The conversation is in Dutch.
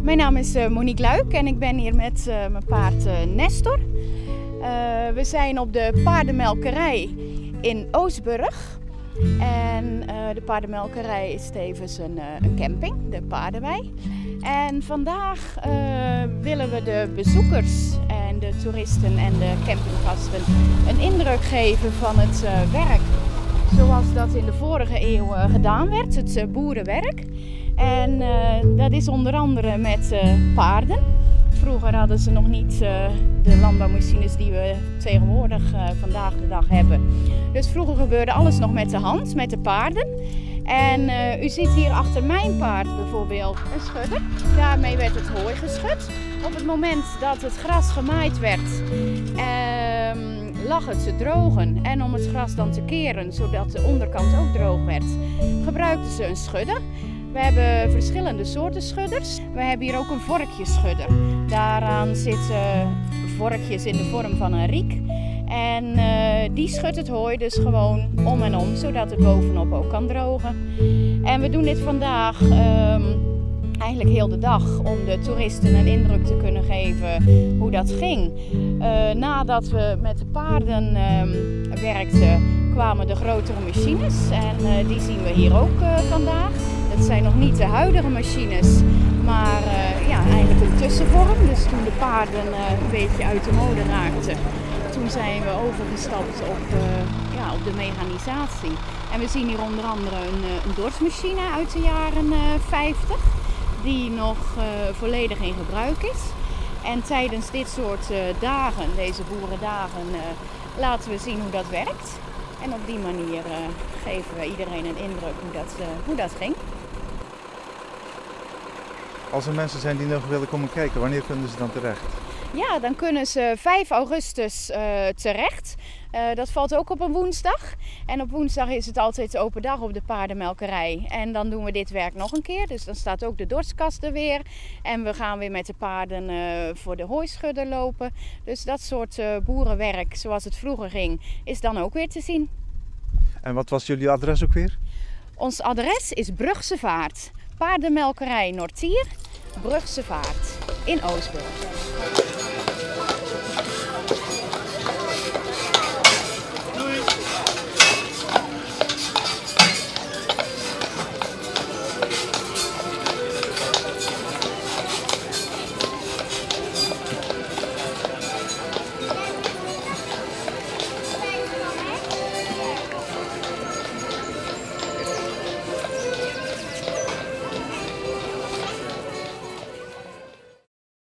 Mijn naam is Monique Luik en ik ben hier met mijn paard Nestor. We zijn op de paardenmelkerij in Oostburg. En de paardenmelkerij is tevens een camping, de Paardenwei. En vandaag willen we de bezoekers en de toeristen en de campinggasten een indruk geven van het werk zoals dat in de vorige eeuw gedaan werd, het boerenwerk. En dat is onder andere met paarden. Vroeger hadden ze nog niet de landbouwmachines die we tegenwoordig vandaag de dag hebben. Dus vroeger gebeurde alles nog met de hand, met de paarden. En u ziet hier achter mijn paard bijvoorbeeld een schudder. Daarmee werd het hooi geschud. Op het moment dat het gras gemaaid werd, lag het te drogen. En om het gras dan te keren, zodat de onderkant ook droog werd, gebruikten ze een schudder. We hebben verschillende soorten schudders. We hebben hier ook een vorkjeschudder. Daaraan zitten vorkjes in de vorm van een riek. En die schudt het hooi dus gewoon om en om, zodat het bovenop ook kan drogen. En we doen dit vandaag eigenlijk heel de dag om de toeristen een indruk te kunnen geven hoe dat ging. Nadat we met de paarden werkten, kwamen de grotere machines. En die zien we hier ook vandaag. Het zijn nog niet de huidige machines, maar eigenlijk een tussenvorm. Dus toen de paarden een beetje uit de mode raakten, toen zijn we overgestapt op de mechanisatie. En we zien hier onder andere een dorsmachine uit de jaren 50, die nog volledig in gebruik is. En tijdens dit soort dagen, deze boerendagen, laten we zien hoe dat werkt. En op die manier geven we iedereen een indruk hoe dat ging. Als er mensen zijn die nog willen komen kijken, wanneer kunnen ze dan terecht? Ja, dan kunnen ze 5 augustus terecht. Dat valt ook op een woensdag. En op woensdag is het altijd open dag op de paardenmelkerij. En dan doen we dit werk nog een keer. Dus dan staat ook de dorskast er weer. En we gaan weer met de paarden voor de hooischudder lopen. Dus dat soort boerenwerk, zoals het vroeger ging, is dan ook weer te zien. En wat was jullie adres ook weer? Ons adres is Brugse Vaart. Paardenmelkerij Nortier, Brugse Vaart in Oostburg.